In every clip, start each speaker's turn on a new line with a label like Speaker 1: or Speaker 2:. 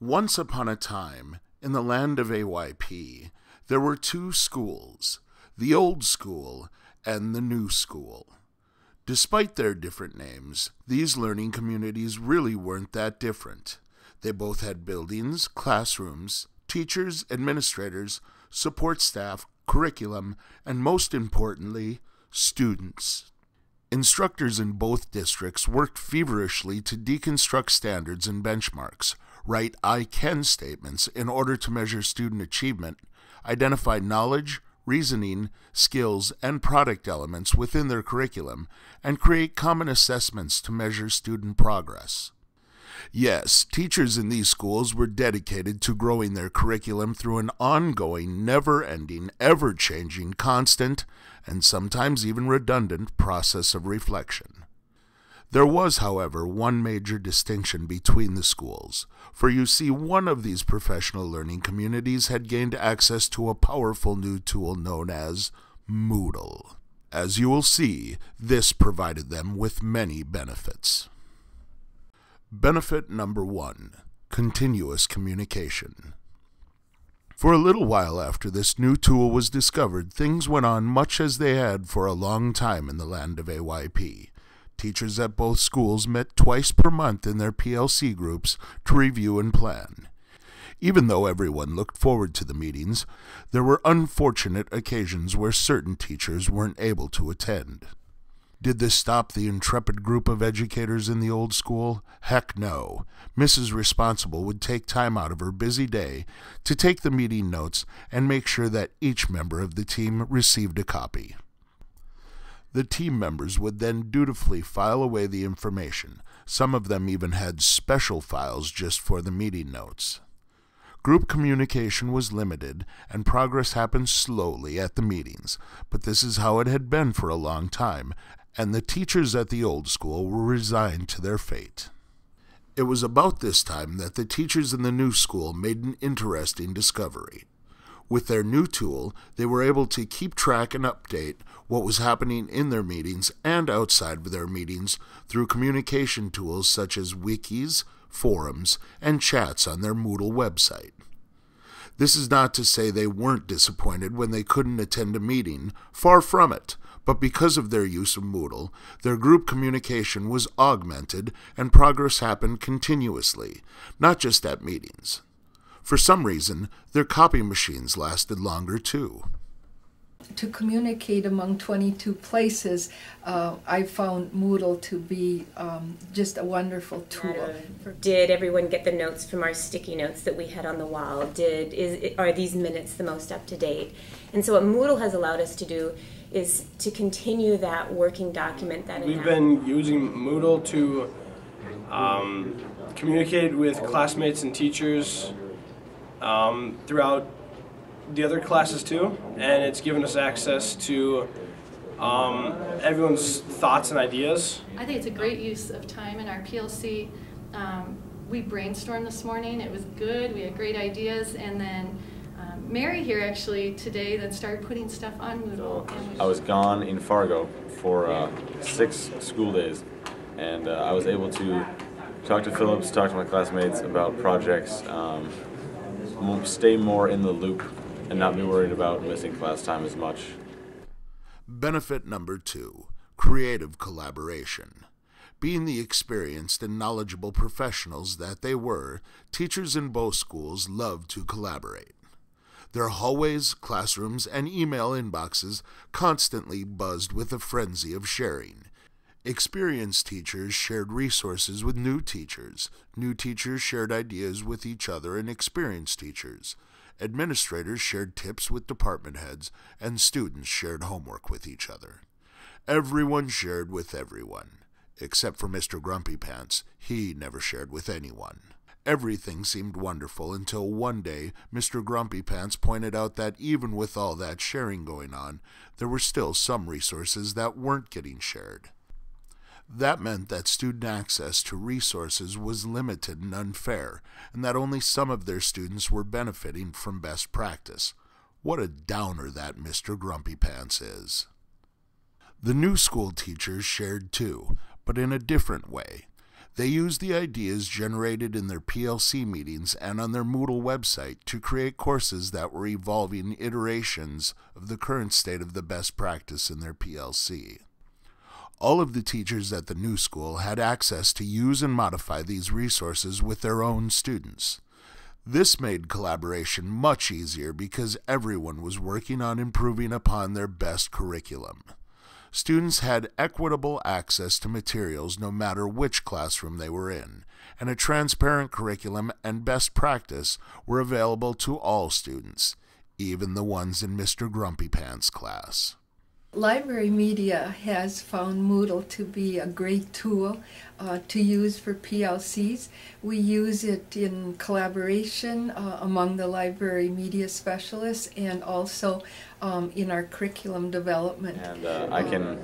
Speaker 1: Once upon a time, in the land of AYP, there were two schools, the old school and the new school. Despite their different names, these learning communities really weren't that different. They both had buildings, classrooms, teachers, administrators, support staff, curriculum, and most importantly, students. Instructors in both districts worked feverishly to deconstruct standards and benchmarks, write I can statements in order to measure student achievement, identify knowledge, reasoning, skills, and product elements within their curriculum, and create common assessments to measure student progress. Yes, teachers in these schools were dedicated to growing their curriculum through an ongoing, never-ending, ever-changing, constant, and sometimes even redundant process of reflection. There was, however, one major distinction between the schools, for you see, one of these professional learning communities had gained access to a powerful new tool known as Moodle. As you will see, this provided them with many benefits. Benefit number 1, continuous communication. For a little while after this new tool was discovered, things went on much as they had for a long time in the land of AYP. Teachers at both schools met twice per month in their PLC groups to review and plan. Even though everyone looked forward to the meetings, there were unfortunate occasions where certain teachers weren't able to attend. Did this stop the intrepid group of educators in the old school? Heck no. Mrs. Responsible would take time out of her busy day to take the meeting notes and make sure that each member of the team received a copy. The team members would then dutifully file away the information. Some of them even had special files just for the meeting notes. Group communication was limited, and progress happened slowly at the meetings, but this is how it had been for a long time, and the teachers at the old school were resigned to their fate. It was about this time that the teachers in the new school made an interesting discovery. With their new tool, they were able to keep track and update what was happening in their meetings and outside of their meetings through communication tools such as wikis, forums, and chats on their Moodle website. This is not to say they weren't disappointed when they couldn't attend a meeting, far from it, but because of their use of Moodle, their group communication was augmented and progress happened continuously, not just at meetings. For some reason, their copy machines lasted longer too.
Speaker 2: To communicate among 22 places, I found Moodle to be just a wonderful tool.
Speaker 3: Did everyone get the notes from our sticky notes that we had on the wall? Are these minutes the most up to date? And so what Moodle has allowed us to do is to continue that working document.
Speaker 4: We've been using Moodle to communicate with classmates and teachers throughout the other classes too, and it's given us access to everyone's thoughts and ideas.
Speaker 5: I think it's a great use of time in our PLC. We brainstormed this morning, it was good, we had great ideas, and then Mary here actually today that started putting stuff on Moodle.
Speaker 6: I was gone in Fargo for 6 school days, and I was able to talk to Phillips, talk to my classmates about projects, stay more in the loop, and not be worried about missing class time as much.
Speaker 1: Benefit number 2, creative collaboration. Being the experienced and knowledgeable professionals that they were, teachers in both schools loved to collaborate. Their hallways, classrooms, and email inboxes constantly buzzed with a frenzy of sharing. Experienced teachers shared resources with new teachers. New teachers shared ideas with each other and experienced teachers. Administrators shared tips with department heads, and students shared homework with each other. Everyone shared with everyone, except for Mr. Grumpy Pants. He never shared with anyone. Everything seemed wonderful until one day Mr. Grumpy Pants pointed out that even with all that sharing going on, there were still some resources that weren't getting shared. That meant that student access to resources was limited and unfair, and that only some of their students were benefiting from best practice. What a downer that Mr. Grumpy Pants is. The new school teachers shared too, but in a different way. They used the ideas generated in their PLC meetings and on their Moodle website to create courses that were evolving iterations of the current state of the best practice in their PLC. All of the teachers at the new school had access to use and modify these resources with their own students. This made collaboration much easier because everyone was working on improving upon their best curriculum. Students had equitable access to materials no matter which classroom they were in, and a transparent curriculum and best practice were available to all students, even the ones in Mr. Grumpy Pants' class.
Speaker 2: Library Media has found Moodle to be a great tool to use for PLCs. We use it in collaboration among the library media specialists and also in our curriculum development.
Speaker 6: And I can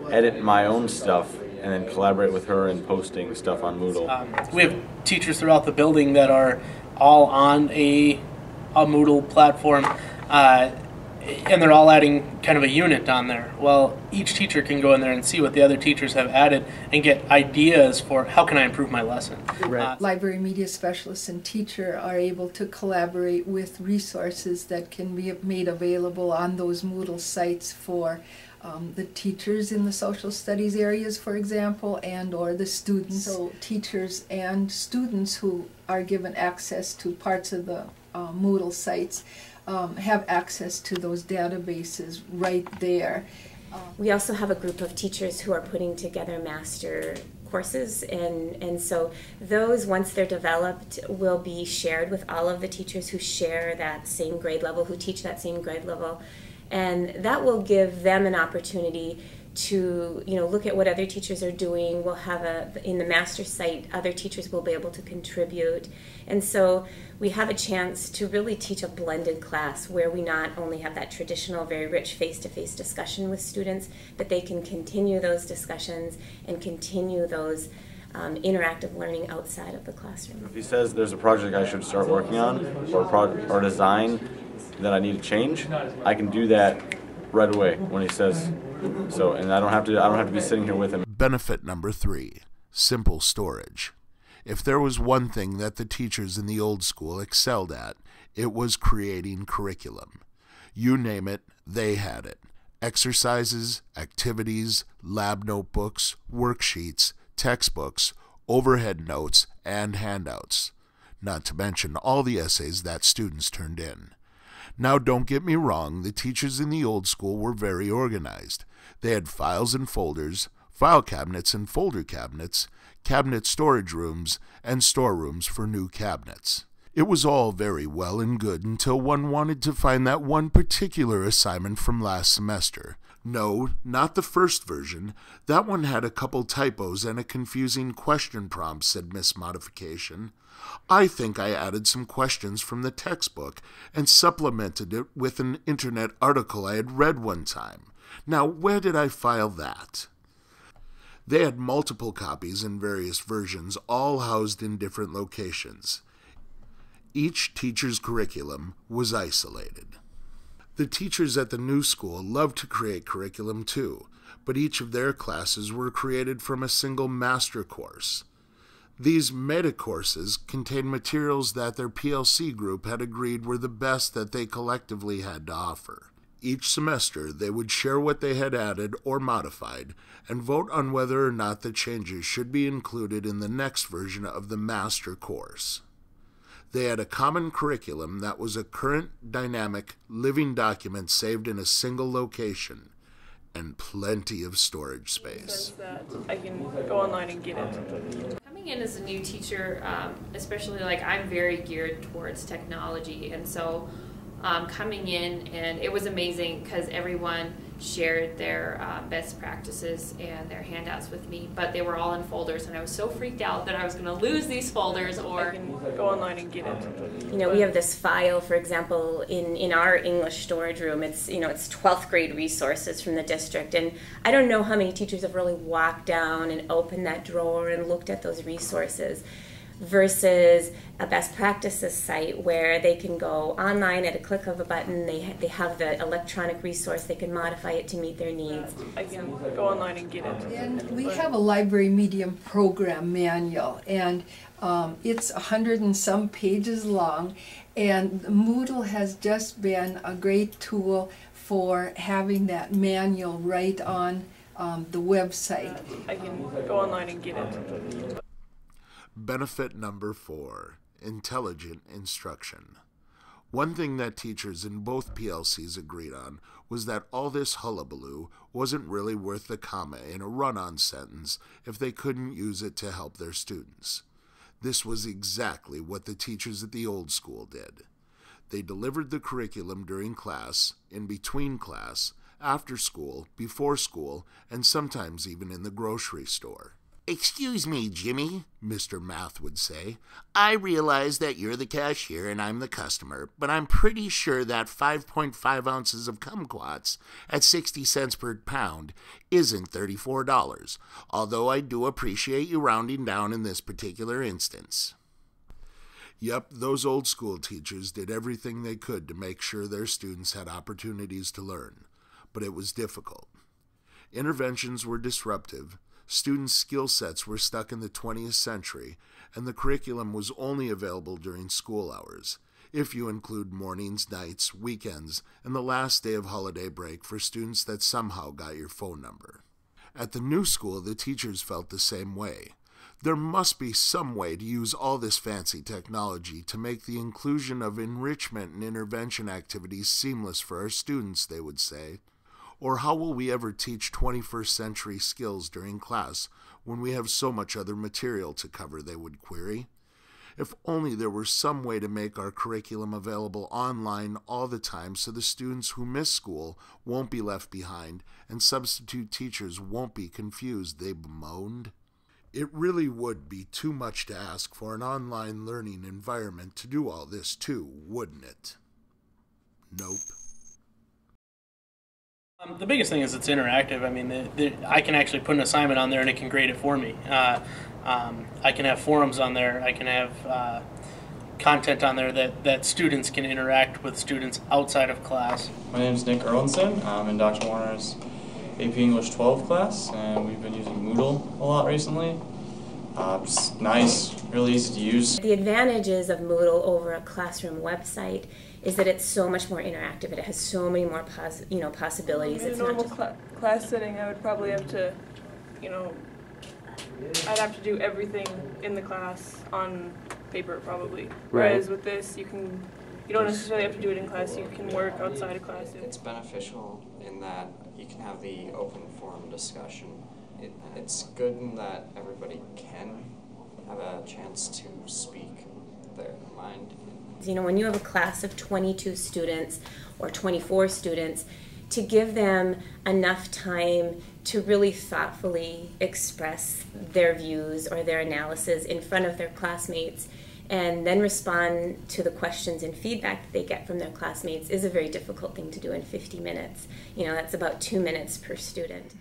Speaker 6: edit my own stuff and then collaborate with her in posting stuff on Moodle.
Speaker 7: We have teachers throughout the building that are all on a Moodle platform. And they're all adding kind of a unit on there. Well, each teacher can go in there and see what the other teachers have added and get ideas for how can I improve my lesson.
Speaker 2: Right. Library media specialists and teacher are able to collaborate with resources that can be made available on those Moodle sites for the teachers in the social studies areas, for example, and or the students. So teachers and students who are given access to parts of the Moodle sites have access to those databases right there.
Speaker 3: We also have a group of teachers who are putting together master courses, and so those, once they're developed, will be shared with all of the teachers who share that same grade level, who teach that same grade level, and that will give them an opportunity to look at what other teachers are doing. We'll have in the master site, other teachers will be able to contribute, and so we have a chance to really teach a blended class where we not only have that traditional, very rich face-to-face discussion with students, but they can continue those discussions and continue those interactive learning outside of the classroom.
Speaker 6: If he says there's a project I should start working on or design that I need to change, I can do that right away when he says so, and I don't have to be sitting here with him.
Speaker 1: Benefit number 3, simple storage. If there was one thing that the teachers in the old school excelled at, it was creating curriculum. You name it, they had it. Exercises, activities, lab notebooks, worksheets, textbooks, overhead notes, and handouts. Not to mention all the essays that students turned in. Now, don't get me wrong, the teachers in the old school were very organized. They had files and folders, file cabinets and folder cabinets, cabinet storage rooms, and storerooms for new cabinets. It was all very well and good until one wanted to find that one particular assignment from last semester. No, not the first version. That one had a couple typos and a confusing question prompt, said Miss Modification. I think I added some questions from the textbook and supplemented it with an internet article I had read one time. Now, where did I file that? They had multiple copies in various versions, all housed in different locations. Each teacher's curriculum was isolated. The teachers at the new school loved to create curriculum too, but each of their classes were created from a single master course. These meta-courses contained materials that their PLC group had agreed were the best that they collectively had to offer. Each semester, they would share what they had added or modified and vote on whether or not the changes should be included in the next version of the master course. They had a common curriculum that was a current, dynamic, living document saved in a single location, and plenty of storage space.
Speaker 8: That I can go online and get it.
Speaker 9: Coming in as a new teacher, especially I'm very geared towards technology, and so coming in, and it was amazing because everyone shared their best practices and their handouts with me, but they were all in folders, and I was so freaked out that I was going to lose these folders or
Speaker 8: I can go online and get it.
Speaker 3: We have this file, for example, in our English storage room. It's 12th grade resources from the district, and I don't know how many teachers have really walked down and opened that drawer and looked at those resources. versus a best practices site where they can go online at a click of a button. They have the electronic resource. They can modify it to meet their needs.
Speaker 8: I can go online and get it.
Speaker 2: And we have a library medium program manual, and it's 100 and some pages long, and Moodle has just been a great tool for having that manual right on the website.
Speaker 8: I can go online and get it.
Speaker 1: Benefit number 4, intelligent instruction. One thing that teachers in both PLCs agreed on was that all this hullabaloo wasn't really worth the comma in a run-on sentence if they couldn't use it to help their students. This was exactly what the teachers at the old school did. They delivered the curriculum during class, in between class, after school, before school, and sometimes even in the grocery store. "Excuse me, Jimmy," Mr. Math would say. "I realize that you're the cashier and I'm the customer, but I'm pretty sure that 5.5 ounces of kumquats at 60 cents per pound isn't $34, although I do appreciate you rounding down in this particular instance." Yep, those old school teachers did everything they could to make sure their students had opportunities to learn, but it was difficult. Interventions were disruptive, students' skill sets were stuck in the 20th century, and the curriculum was only available during school hours, if you include mornings, nights, weekends, and the last day of holiday break for students that somehow got your phone number. At the new school, the teachers felt the same way. There must be some way to use all this fancy technology to make the inclusion of enrichment and intervention activities seamless for our students, they would say. Or how will we ever teach 21st century skills during class when we have so much other material to cover, they would query. If only there were some way to make our curriculum available online all the time so the students who miss school won't be left behind and substitute teachers won't be confused, they bemoaned. It really would be too much to ask for an online learning environment to do all this too, wouldn't it? Nope.
Speaker 7: The biggest thing is it's interactive. I mean, I can actually put an assignment on there and it can grade it for me. I can have forums on there. I can have content on there that students can interact with students outside of class.
Speaker 10: My name is Nick Erlinson. I'm in Dr. Warner's AP English 12 class, and we've been using Moodle a lot recently. It's nice, really easy to use.
Speaker 3: The advantages of Moodle over a classroom website is that it's so much more interactive. It has so many more possibilities.
Speaker 8: In a normal class setting, I would probably have to, I'd have to do everything in the class on paper probably. Right. Whereas with this, you don't necessarily have to do it in class. You can work outside of class.
Speaker 11: It's beneficial in that you can have the open forum discussion. It's good in that everybody can have a chance to speak their mind.
Speaker 3: When you have a class of 22 students or 24 students, to give them enough time to really thoughtfully express their views or their analysis in front of their classmates and then respond to the questions and feedback that they get from their classmates is a very difficult thing to do in 50 minutes. That's about 2 minutes per student.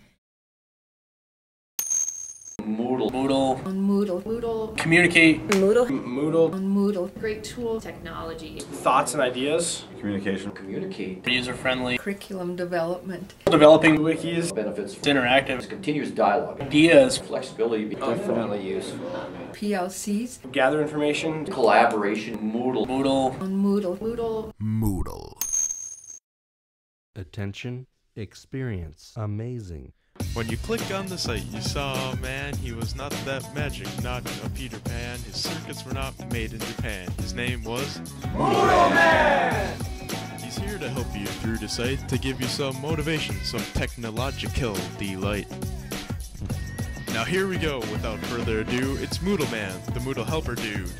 Speaker 7: Moodle.
Speaker 2: On Moodle.
Speaker 5: Moodle.
Speaker 7: Communicate.
Speaker 3: Moodle.
Speaker 4: Moodle.
Speaker 2: On Moodle.
Speaker 5: Great tool.
Speaker 9: Technology.
Speaker 4: Thoughts and ideas.
Speaker 6: Communication.
Speaker 12: Communicate.
Speaker 7: User-friendly.
Speaker 2: Curriculum development.
Speaker 7: Developing
Speaker 4: Wikis.
Speaker 12: Benefits.
Speaker 7: It's interactive.
Speaker 12: Continuous dialogue.
Speaker 7: Ideas.
Speaker 12: Flexibility.
Speaker 11: Definitely useful.
Speaker 2: PLCs.
Speaker 4: Gather information.
Speaker 12: Collaboration. Moodle.
Speaker 7: Moodle.
Speaker 2: On Moodle.
Speaker 5: Moodle.
Speaker 1: Moodle.
Speaker 13: Attention, experience, amazing.
Speaker 14: When you click on the site, you saw a man, he was not that magic, not a Peter Pan. His circuits were not made in Japan. His name was Moodle Man! He's here to help you through the site, to give you some motivation, some technological delight. Now here we go, without further ado, it's Moodle Man, the Moodle helper dude.